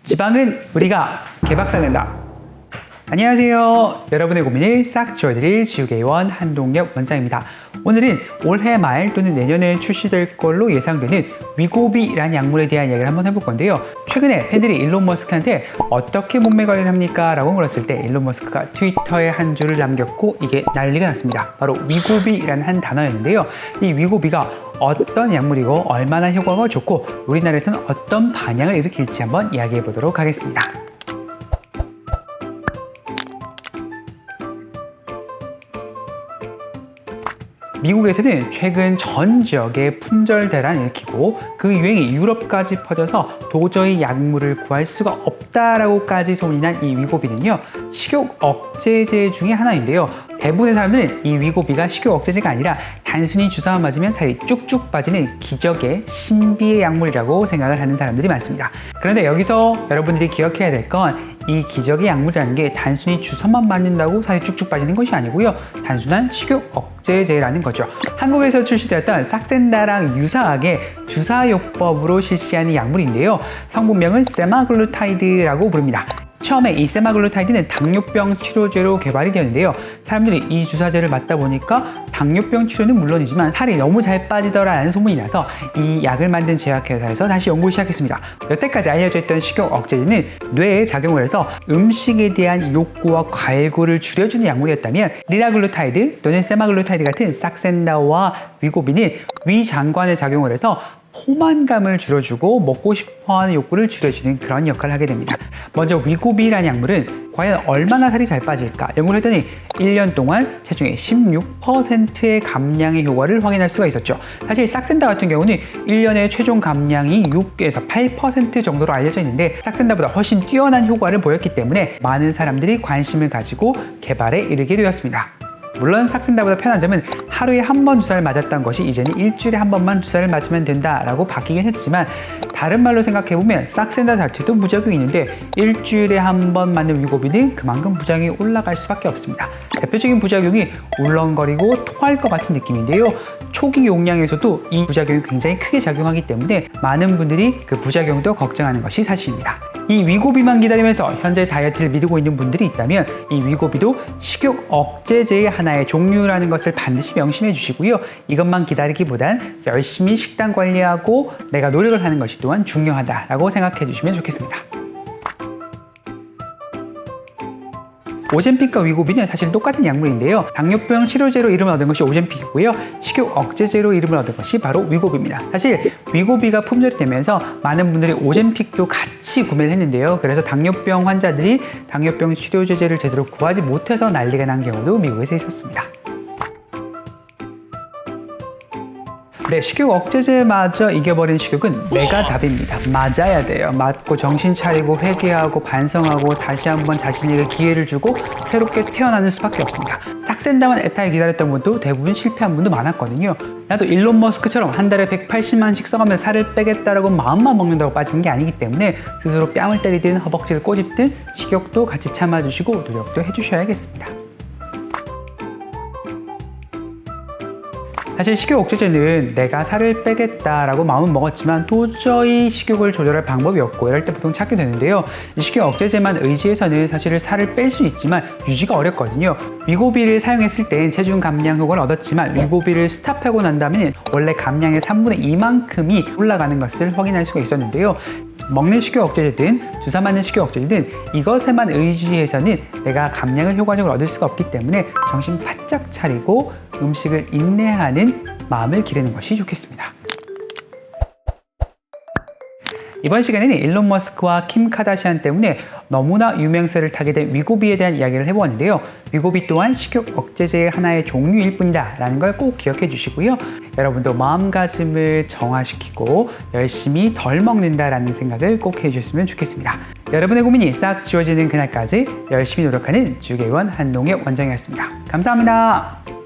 지방은 우리가 개박살낸다. 안녕하세요. 여러분의 고민을 싹 지워드릴 지우개원 한동엽 원장입니다. 오늘은 올해 말 또는 내년에 출시될 걸로 예상되는 위고비라는 약물에 대한 이야기를 한번 해볼 건데요. 최근에 팬들이 일론 머스크한테 어떻게 몸매 관리를 합니까? 라고 물었을 때 일론 머스크가 트위터에 한 줄을 남겼고 이게 난리가 났습니다. 바로 위고비라는 한 단어였는데요. 이 위고비가 어떤 약물이고 얼마나 효과가 좋고 우리나라에서는 어떤 반향을 일으킬지 한번 이야기해 보도록 하겠습니다. 미국에서는 최근 전 지역에 품절 대란을 일으키고 그 유행이 유럽까지 퍼져서 도저히 약물을 구할 수가 없다라고까지 소문이 난 이 위고비는요, 식욕 억제제 중에 하나인데요. 대부분의 사람들은 이 위고비가 식욕 억제제가 아니라 단순히 주사만 맞으면 살이 쭉쭉 빠지는 기적의 신비의 약물이라고 생각을 하는 사람들이 많습니다. 그런데 여기서 여러분들이 기억해야 될 건 이 기적의 약물이라는 게 단순히 주사만 맞는다고 살이 쭉쭉 빠지는 것이 아니고요. 단순한 식욕 억제제라는 거죠. 한국에서 출시되었던 삭센다랑 유사하게 주사요법으로 실시하는 약물인데요. 성분명은 세마글루타이드라고 부릅니다. 처음에 이 세마글루타이드는 당뇨병 치료제로 개발이 되었는데요. 사람들이 이 주사제를 맞다 보니까 당뇨병 치료는 물론이지만 살이 너무 잘 빠지더라는 소문이 나서 이 약을 만든 제약회사에서 다시 연구를 시작했습니다. 여태까지 알려져 있던 식욕 억제제는 뇌에 작용을 해서 음식에 대한 욕구와 갈구를 줄여주는 약물이었다면 리라글루타이드 또는 세마글루타이드 같은 삭센다와 위고비는 위장관에 작용을 해서 포만감을 줄여주고 먹고 싶어하는 욕구를 줄여주는 그런 역할을 하게 됩니다. 먼저 위고비라는 약물은 과연 얼마나 살이 잘 빠질까 연구를 했더니 1년 동안 체중의 16%의 감량의 효과를 확인할 수가 있었죠. 사실 삭센다 같은 경우는 1년의 최종 감량이 6에서 8% 정도로 알려져 있는데 삭센다보다 훨씬 뛰어난 효과를 보였기 때문에 많은 사람들이 관심을 가지고 개발에 이르게 되었습니다. 물론 삭센다보다 편한 점은 하루에 한 번 주사를 맞았던 것이 이제는 일주일에 한 번만 주사를 맞으면 된다라고 바뀌긴 했지만 다른 말로 생각해보면 삭센다 자체도 부작용이 있는데 일주일에 한 번 맞는 위고비는 그만큼 부작용이 올라갈 수밖에 없습니다. 대표적인 부작용이 울렁거리고 토할 것 같은 느낌인데요. 초기 용량에서도 이 부작용이 굉장히 크게 작용하기 때문에 많은 분들이 그 부작용도 걱정하는 것이 사실입니다. 이 위고비만 기다리면서 현재 다이어트를 미루고 있는 분들이 있다면 이 위고비도 식욕 억제제의 하나의 종류라는 것을 반드시 명심해 주시고요. 이것만 기다리기보단 열심히 식단 관리하고 내가 노력을 하는 것이 또한 중요하다라고 생각해 주시면 좋겠습니다. 오젬픽과 위고비는 사실 똑같은 약물인데요. 당뇨병 치료제로 이름을 얻은 것이 오젬픽이고요. 식욕 억제제로 이름을 얻은 것이 바로 위고비입니다. 사실 위고비가 품절이 되면서 많은 분들이 오젬픽도 같이 구매를 했는데요. 그래서 당뇨병 환자들이 당뇨병 치료제를 제대로 구하지 못해서 난리가 난 경우도 미국에서 있었습니다. 네, 식욕 억제제마저 이겨버린 식욕은 내가 답입니다. 맞아야 돼요. 맞고 정신 차리고 회개하고 반성하고 다시 한번 자신에게 기회를 주고 새롭게 태어나는 수밖에 없습니다. 삭센다만 애타게 기다렸던 분도 대부분 실패한 분도 많았거든요. 나도 일론 머스크처럼 한 달에 180만씩 써가면서 살을 빼겠다라고 마음만 먹는다고 빠지는 게 아니기 때문에 스스로 뺨을 때리든 허벅지를 꼬집든 식욕도 같이 참아주시고 노력도 해주셔야겠습니다. 사실 식욕 억제제는 내가 살을 빼겠다라고 마음은 먹었지만 도저히 식욕을 조절할 방법이 없고 이럴 때 보통 찾게 되는데요. 이 식욕 억제제만 의지해서는 사실 살을 뺄 수 있지만 유지가 어렵거든요. 위고비를 사용했을 땐 체중 감량 효과를 얻었지만 위고비를 스탑하고 난 다음에 원래 감량의 3분의 2만큼이 올라가는 것을 확인할 수가 있었는데요. 먹는 식욕 억제제든 주사 맞는 식욕 억제제든 이것에만 의지해서는 내가 감량을 효과적으로 얻을 수가 없기 때문에 정신 바짝 차리고 음식을 인내하는 마음을 기르는 것이 좋겠습니다. 이번 시간에는 일론 머스크와 킴 카다시안 때문에 너무나 유명세를 타게 된 위고비에 대한 이야기를 해보았는데요. 위고비 또한 식욕 억제제의 하나의 종류일 뿐이다 라는 걸 꼭 기억해 주시고요. 여러분도 마음가짐을 정화시키고 열심히 덜 먹는다라는 생각을 꼭 해주셨으면 좋겠습니다. 여러분의 고민이 싹 지워지는 그날까지 열심히 노력하는 지우개원 한동엽 원장이었습니다. 감사합니다.